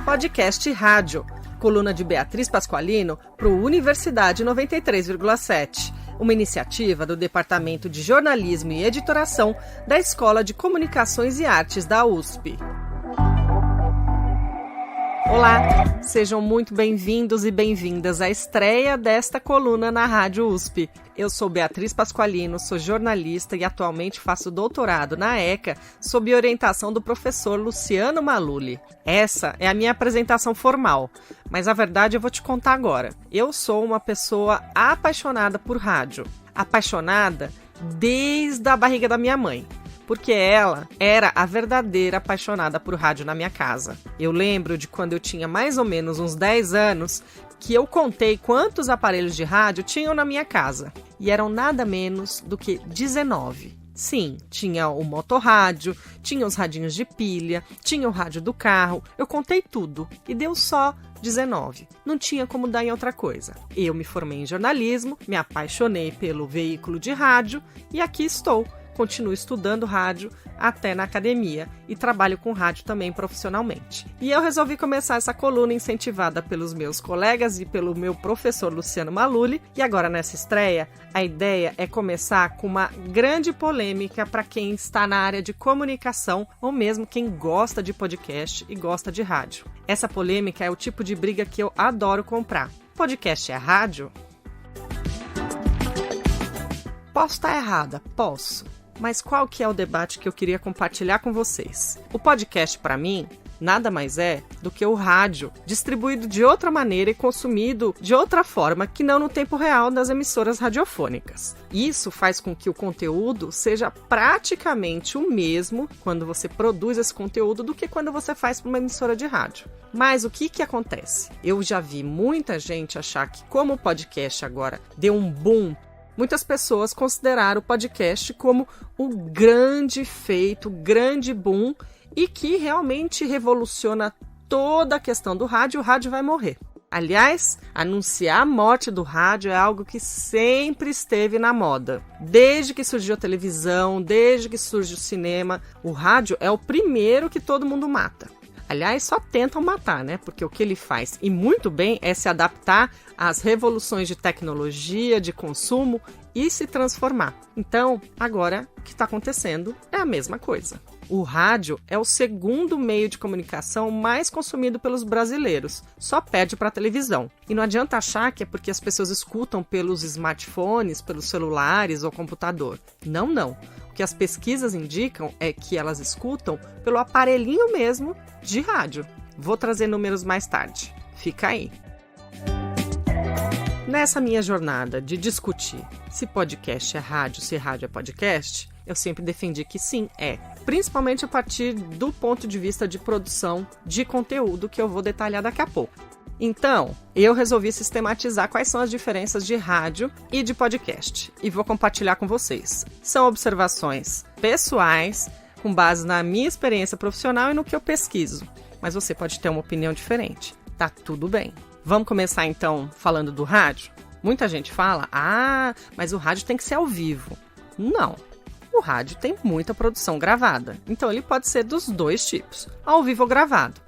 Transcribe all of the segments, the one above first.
Podcast Rádio, coluna de Beatriz Pasqualino para o Universidade 93,7, uma iniciativa do Departamento de Jornalismo e Editoração da Escola de Comunicações e Artes da USP. Olá, sejam muito bem-vindos e bem-vindas à estreia desta coluna na Rádio USP. Eu sou Beatriz Pasqualino, sou jornalista e atualmente faço doutorado na ECA sob orientação do professor Luciano Maluli. Essa é a minha apresentação formal, mas a verdade eu vou te contar agora. Eu sou uma pessoa apaixonada por rádio, apaixonada desde a barriga da minha mãe. Porque ela era a verdadeira apaixonada por rádio na minha casa. Eu lembro de quando eu tinha mais ou menos uns 10 anos que eu contei quantos aparelhos de rádio tinham na minha casa. E eram nada menos do que 19. Sim, tinha o motorrádio, tinha os radinhos de pilha, tinha o rádio do carro. Eu contei tudo e deu só 19. Não tinha como dar em outra coisa. Eu me formei em jornalismo, me apaixonei pelo veículo de rádio e aqui estou. Continuo estudando rádio até na academia e trabalho com rádio também profissionalmente. E eu resolvi começar essa coluna incentivada pelos meus colegas e pelo meu professor Luciano Maluli. E agora nessa estreia, a ideia é começar com uma grande polêmica para quem está na área de comunicação ou mesmo quem gosta de podcast e gosta de rádio. Essa polêmica é o tipo de briga que eu adoro comprar. Podcast é rádio? Posso estar errada? Posso. Mas qual que é o debate que eu queria compartilhar com vocês? O podcast, para mim, nada mais é do que o rádio, distribuído de outra maneira e consumido de outra forma que não no tempo real das emissoras radiofônicas. Isso faz com que o conteúdo seja praticamente o mesmo quando você produz esse conteúdo do que quando você faz para uma emissora de rádio. Mas o que acontece? Eu já vi muita gente achar que como o podcast agora deu um boom, muitas pessoas consideraram o podcast como o grande feito, o grande boom e que realmente revoluciona toda a questão do rádio, o rádio vai morrer. Aliás, anunciar a morte do rádio é algo que sempre esteve na moda. Desde que surgiu a televisão, desde que surgiu o cinema, o rádio é o primeiro que todo mundo mata. Aliás, só tentam matar, né? Porque o que ele faz, e muito bem, é se adaptar às revoluções de tecnologia, de consumo e se transformar. Então, agora, o que está acontecendo é a mesma coisa. O rádio é o segundo meio de comunicação mais consumido pelos brasileiros, só perde para a televisão. E não adianta achar que é porque as pessoas escutam pelos smartphones, pelos celulares ou computador. Não, não. O que as pesquisas indicam é que elas escutam pelo aparelhinho mesmo de rádio. Vou trazer números mais tarde. Fica aí. Nessa minha jornada de discutir se podcast é rádio, se rádio é podcast, eu sempre defendi que sim, é. Principalmente a partir do ponto de vista de produção de conteúdo que eu vou detalhar daqui a pouco. Então, eu resolvi sistematizar quais são as diferenças de rádio e de podcast e vou compartilhar com vocês. São observações pessoais, com base na minha experiência profissional e no que eu pesquiso, mas você pode ter uma opinião diferente. Tá tudo bem. Vamos começar então falando do rádio? Muita gente fala, mas o rádio tem que ser ao vivo. Não. O rádio tem muita produção gravada, então ele pode ser dos dois tipos, ao vivo ou gravado.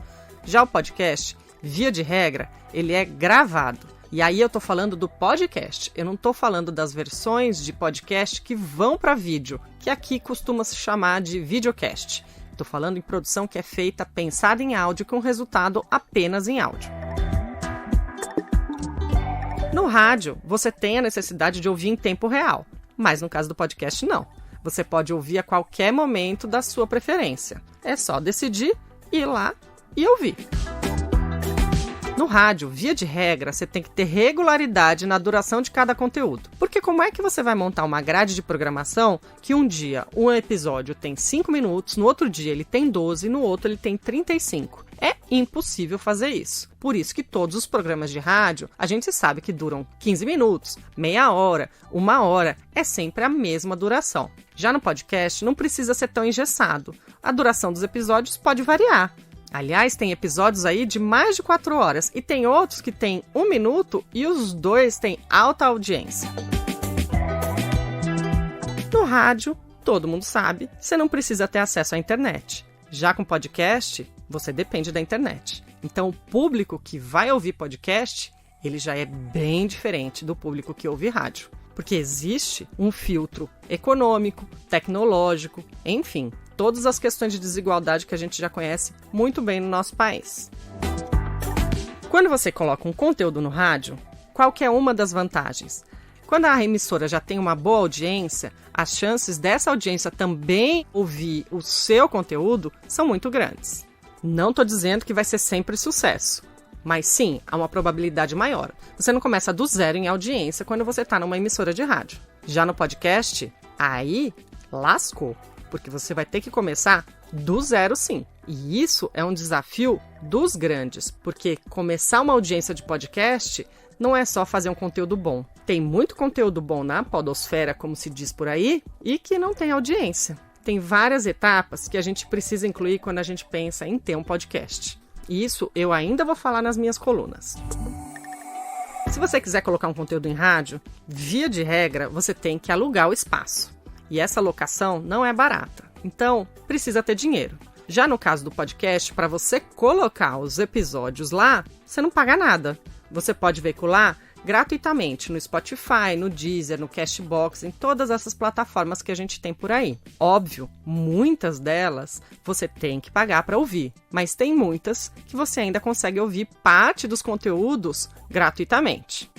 Já o podcast, via de regra, ele é gravado. E aí eu tô falando do podcast, eu não tô falando das versões de podcast que vão para vídeo, que aqui costuma se chamar de videocast. Tô falando em produção que é feita pensada em áudio com resultado apenas em áudio. No rádio, você tem a necessidade de ouvir em tempo real, mas no caso do podcast, não. Você pode ouvir a qualquer momento da sua preferência. É só decidir, ir lá e ouvir. No rádio, via de regra, você tem que ter regularidade na duração de cada conteúdo. Porque como é que você vai montar uma grade de programação que um dia um episódio tem 5 minutos, no outro dia ele tem 12 e no outro ele tem 35? É impossível fazer isso. Por isso que todos os programas de rádio, a gente sabe que duram 15 minutos, meia hora, 1 hora, é sempre a mesma duração. Já no podcast, não precisa ser tão engessado. A duração dos episódios pode variar. Aliás, tem episódios aí de mais de 4 horas e tem outros que tem 1 minuto e os dois têm alta audiência. rádio, todo mundo sabe, você não precisa ter acesso à internet. Já com podcast, você depende da internet. Então, o público que vai ouvir podcast, ele já é bem diferente do público que ouve rádio. Porque existe um filtro econômico, tecnológico, enfim, todas as questões de desigualdade que a gente já conhece muito bem no nosso país. Quando você coloca um conteúdo no rádio, qual que é uma das vantagens? Quando a emissora já tem uma boa audiência, as chances dessa audiência também ouvir o seu conteúdo são muito grandes. Não estou dizendo que vai ser sempre sucesso, mas sim, há uma probabilidade maior. Você não começa do zero em audiência quando você está numa emissora de rádio. Já no podcast, aí lascou, porque você vai ter que começar do zero sim. E isso é um desafio dos grandes, porque começar uma audiência de podcast não é só fazer um conteúdo bom. Tem muito conteúdo bom na podosfera, como se diz por aí, e que não tem audiência. Tem várias etapas que a gente precisa incluir quando a gente pensa em ter um podcast. E isso eu ainda vou falar nas minhas colunas. Se você quiser colocar um conteúdo em rádio, via de regra, você tem que alugar o espaço. E essa locação não é barata. Então, precisa ter dinheiro. Já no caso do podcast, para você colocar os episódios lá, você não paga nada. Você pode veicular gratuitamente no Spotify, no Deezer, no Castbox, em todas essas plataformas que a gente tem por aí. Óbvio, muitas delas você tem que pagar para ouvir, mas tem muitas que você ainda consegue ouvir parte dos conteúdos gratuitamente.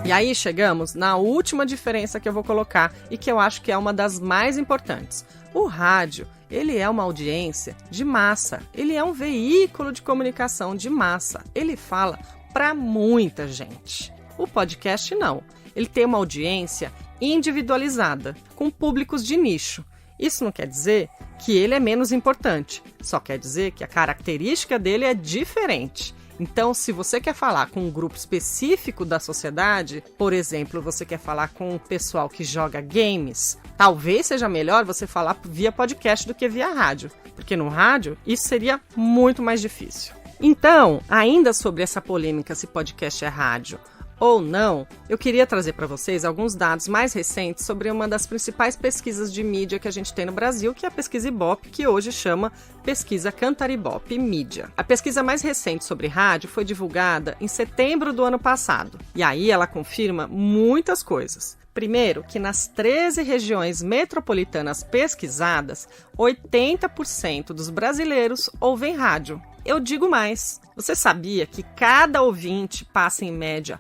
E aí chegamos na última diferença que eu vou colocar e que eu acho que é uma das mais importantes. O rádio, ele é uma audiência de massa, ele é um veículo de comunicação de massa, ele fala para muita gente. O podcast não, ele tem uma audiência individualizada, com públicos de nicho. Isso não quer dizer que ele é menos importante, só quer dizer que a característica dele é diferente. Então, se você quer falar com um grupo específico da sociedade, por exemplo, você quer falar com o pessoal que joga games, talvez seja melhor você falar via podcast do que via rádio, porque no rádio isso seria muito mais difícil. Então, ainda sobre essa polêmica se podcast é rádio ou não, eu queria trazer para vocês alguns dados mais recentes sobre uma das principais pesquisas de mídia que a gente tem no Brasil, que é a pesquisa Ibope, que hoje chama Pesquisa Cantar Ibope Mídia. A pesquisa mais recente sobre rádio foi divulgada em setembro do ano passado, e aí ela confirma muitas coisas. Primeiro, que nas 13 regiões metropolitanas pesquisadas, 80% dos brasileiros ouvem rádio. Eu digo mais, você sabia que cada ouvinte passa em média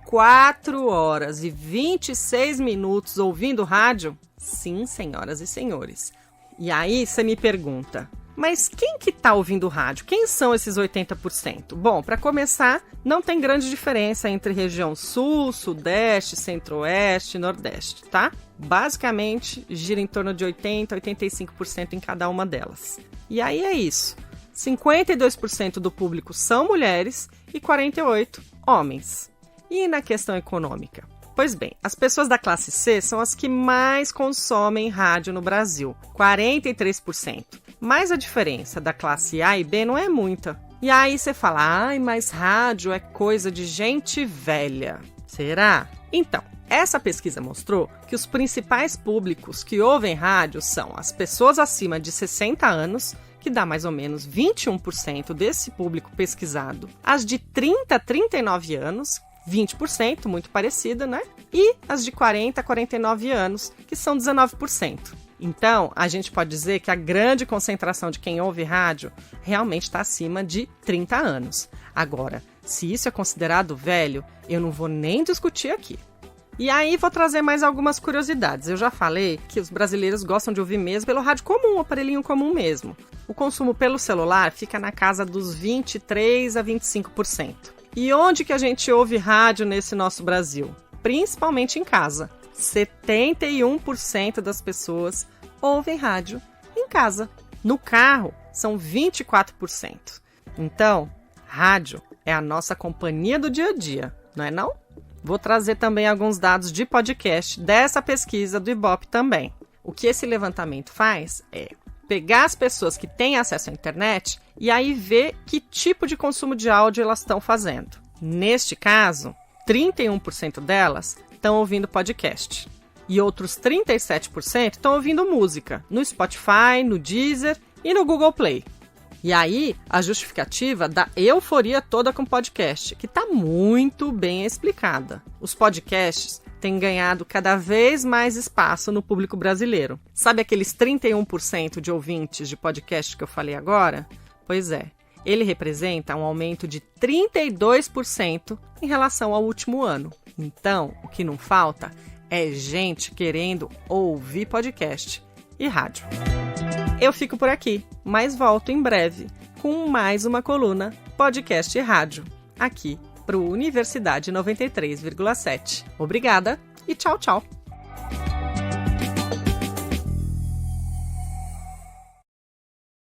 4 horas e 26 minutos ouvindo rádio? Sim, senhoras e senhores. E aí você me pergunta, mas quem que tá ouvindo rádio? Quem são esses 80%? Bom, para começar, não tem grande diferença entre região sul, sudeste, centro-oeste e nordeste, tá? Basicamente, gira em torno de 80% a 85% em cada uma delas. E aí é isso. 52% do público são mulheres e 48% homens. E na questão econômica? Pois bem, as pessoas da classe C são as que mais consomem rádio no Brasil, 43%. Mas a diferença da classe A e B não é muita. E aí você fala, ai, mas rádio é coisa de gente velha. Será? Então, essa pesquisa mostrou que os principais públicos que ouvem rádio são as pessoas acima de 60 anos, que dá mais ou menos 21% desse público pesquisado, as de 30 a 39 anos, 20%, muito parecida, né? E as de 40 a 49 anos, que são 19%. Então, a gente pode dizer que a grande concentração de quem ouve rádio realmente está acima de 30 anos. Agora, se isso é considerado velho, eu não vou nem discutir aqui. E aí vou trazer mais algumas curiosidades. Eu já falei que os brasileiros gostam de ouvir mesmo pelo rádio comum, aparelhinho comum mesmo. O consumo pelo celular fica na casa dos 23% a 25%. E onde que a gente ouve rádio nesse nosso Brasil? Principalmente em casa. 71% das pessoas ouvem rádio em casa. No carro, são 24%. Então, rádio é a nossa companhia do dia a dia, não é não? Vou trazer também alguns dados de podcast dessa pesquisa do Ibope também. O que esse levantamento faz é pegar as pessoas que têm acesso à internet e aí ver que tipo de consumo de áudio elas estão fazendo. Neste caso, 31% delas estão ouvindo podcast. E outros 37% estão ouvindo música no Spotify, no Deezer e no Google Play. E aí, a justificativa da euforia toda com podcast, que está muito bem explicada. Os podcasts têm ganhado cada vez mais espaço no público brasileiro. Sabe aqueles 31% de ouvintes de podcast que eu falei agora? Pois é, ele representa um aumento de 32% em relação ao último ano. Então, o que não falta é gente querendo ouvir podcast e rádio. Eu fico por aqui, mas volto em breve com mais uma coluna Podcast e Rádio, aqui para o Universidade 93,7. Obrigada e tchau, tchau!